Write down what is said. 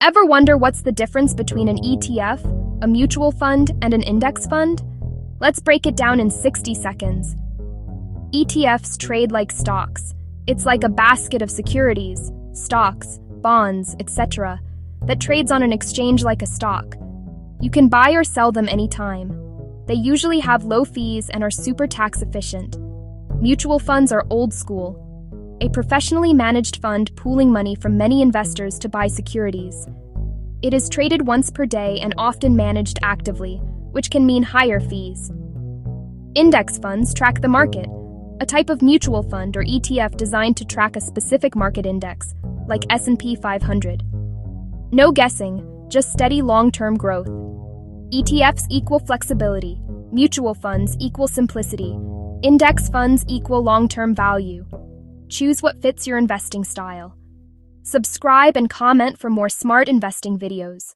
Ever wonder what's the difference between an ETF, a mutual fund, and an index fund? Let's break it down in 60 seconds. ETFs trade like stocks. It's like a basket of securities, stocks, bonds, etc., that trades on an exchange like a stock. You can buy or sell them anytime. They usually have low fees and are super tax efficient. Mutual funds are old school, a professionally managed fund pooling money from many investors to buy securities. It is traded once per day and often managed actively, which can mean higher fees. Index funds track the market, a type of mutual fund or ETF designed to track a specific market index, like S&P 500. No guessing, just steady long-term growth. ETFs equal flexibility, mutual funds equal simplicity, index funds equal long-term value. Choose what fits your investing style. Subscribe and comment for more smart investing videos.